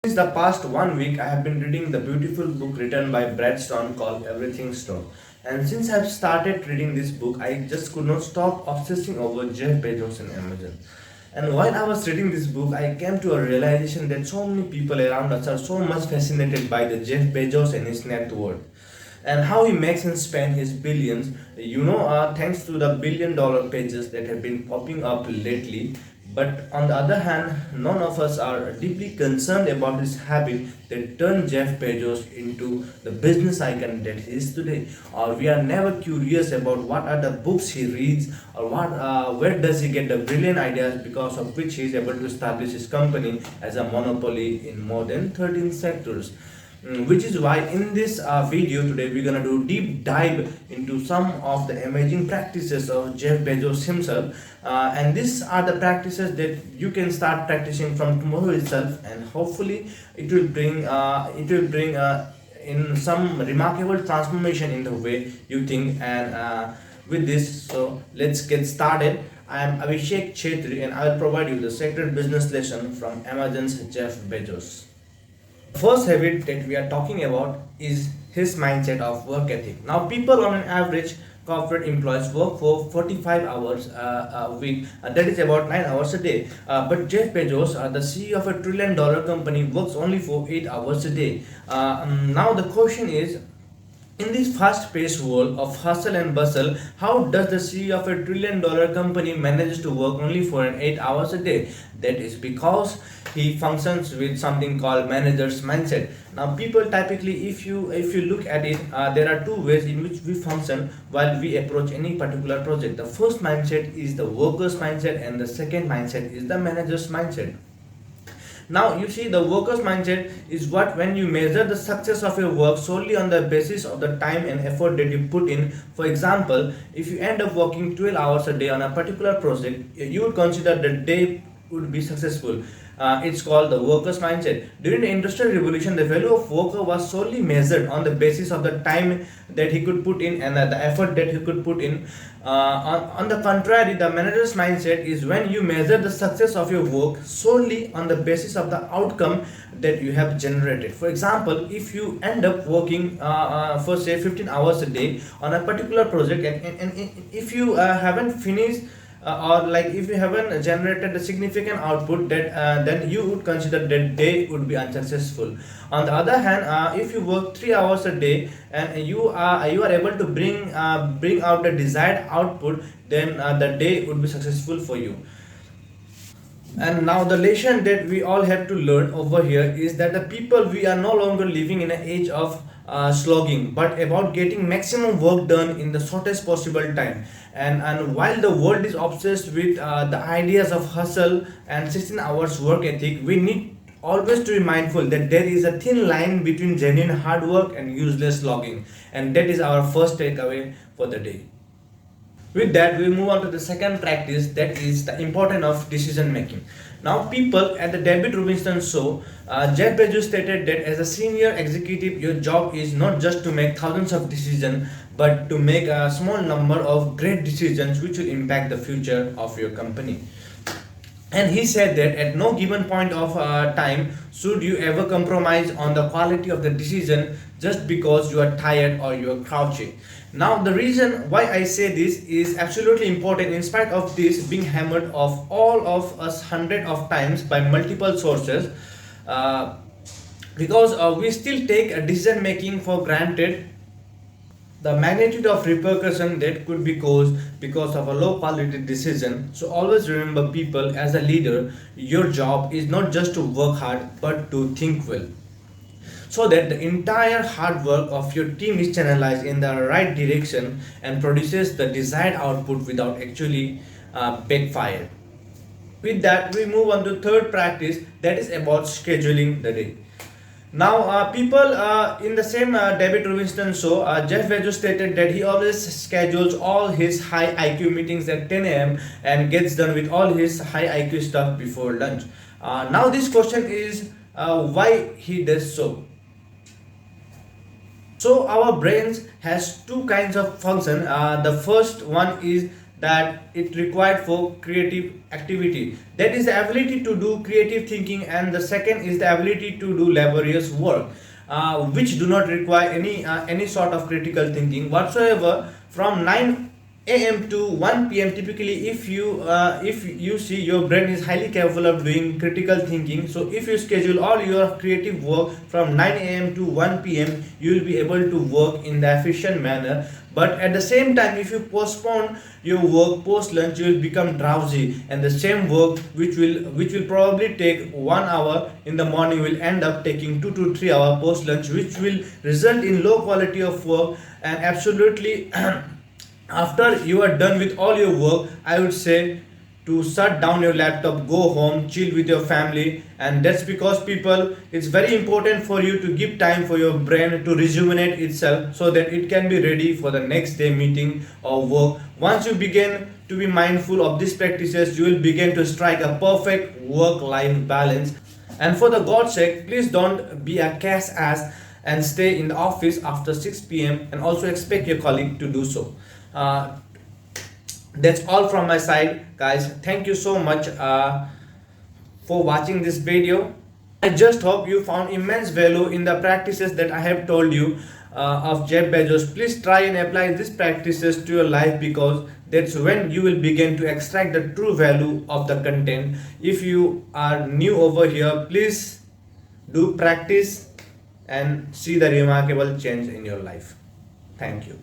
Since the past 1 week, I have been reading the beautiful book written by Brad Stone called Everything Stone. And since I've started reading this book, I just could not stop obsessing over Jeff Bezos and Amazon. And while I was reading this book, I came to a realization that so many people around us are so much fascinated by the Jeff Bezos and his net worth and how he makes and spend his billions, thanks to the billion-dollar pages that have been popping up lately. But on the other hand, none of us are deeply concerned about this habit that turned Jeff Bezos into the business icon that he is today. Or we are never curious about what are the books he reads, or where does he get the brilliant ideas because of which he is able to establish his company as a monopoly in more than 13 sectors. Which is why in this video today we're gonna do deep dive into some of the amazing practices of Jeff Bezos himself, and these are the practices that you can start practicing from tomorrow itself, and hopefully it will bring in some remarkable transformation in the way you think. And with this, so let's get started. I am Abhishek Chetri, and I will provide you the sacred business lesson from Amazon's Jeff Bezos. First habit that we are talking about is his mindset of work ethic. Now, people on an average corporate employees work for 45 hours a week, that is about 9 hours a day. But Jeff Bezos, the CEO of a trillion-dollar company, works only for 8 hours a day. Now, the question is, in this fast-paced world of hustle and bustle, how does the CEO of a trillion-dollar company manage to work only for 8 hours a day? That is because he functions with something called manager's mindset. Now, people typically, if you look at it, there are two ways in which we function while we approach any particular project. The first mindset is the worker's mindset, and the second mindset is the manager's mindset. Now, you see, the worker's mindset is what when you measure the success of your work solely on the basis of the time and effort that you put in. For example, if you end up working 12 hours a day on a particular project, you would consider the day would be successful. It's called the worker's mindset. During the Industrial Revolution, the value of worker was solely measured on the basis of the time that he could put in and the effort that he could put in. On the contrary, the manager's mindset is when you measure the success of your work solely on the basis of the outcome that you have generated. For example, if you end up working for say 15 hours a day on a particular project, and if you haven't finished or like if you haven't generated a significant output, that then you would consider that day would be unsuccessful. On the other hand, if you work 3 hours a day and you are able to bring out the desired output, then the day would be successful for you. And now the lesson that we all have to learn over here is that the people, we are no longer living in an age of slogging, but about getting maximum work done in the shortest possible time. And while the world is obsessed with the ideas of hustle and 16 hours work ethic, we need always to be mindful that there is a thin line between genuine hard work and useless slogging. And that is our first takeaway for the day. With that, we move on to the second practice, that is the importance of decision making. Now, people at the David Robinson show, Jeff Bezos stated that as a senior executive, your job is not just to make thousands of decisions, but to make a small number of great decisions which will impact the future of your company. And he said that at no given point of time should you ever compromise on the quality of the decision just because you are tired or you are crouching. Now, the reason why I say this is absolutely important, in spite of this being hammered off all of us hundred of times by multiple sources, uh, because we still take a decision making for granted. The magnitude of repercussion that could be caused because of a low quality decision. So always remember, people, as a leader, your job is not just to work hard but to think well, so that the entire hard work of your team is channelized in the right direction and produces the desired output without actually backfire. With that, we move on to third practice, that is about scheduling the day. Now, people in the same David Robinson show, Jeff Bezos stated that he always schedules all his high IQ meetings at 10 a.m. and gets done with all his high IQ stuff before lunch. Now, this question is why he does so. So our brains has two kinds of function. The first one is that it required for creative activity. That is the ability to do creative thinking, and the second is the ability to do laborious work, which do not require any sort of critical thinking whatsoever. From 9 a.m. to 1 p.m. typically, if you see, your brain is highly capable of doing critical thinking. So if you schedule all your creative work from 9 a.m. to 1 p.m., you will be able to work in the efficient manner. But at the same time, if you postpone your work post lunch, you will become drowsy, and the same work which will probably take 1 hour in the morning will end up taking 2 to 3 hour post lunch, which will result in low quality of work. And absolutely after you are done with all your work, I would say to shut down your laptop, go home, chill with your family. And that's because, people, it's very important for you to give time for your brain to rejuvenate itself, so that it can be ready for the next day meeting or work. Once you begin to be mindful of these practices, you will begin to strike a perfect work life balance. And for the God's sake, please don't be a cash ass and stay in the office after 6 p.m. and also expect your colleague to do so. uh, that's all from my side, guys. Thank you so much for watching this video. I just hope you found immense value in the practices that I have told you of Jeff Bezos. Please try and apply these practices to your life, because that's when you will begin to extract the true value of the content. If you are new over here, please do practice and see the remarkable change in your life. Thank you.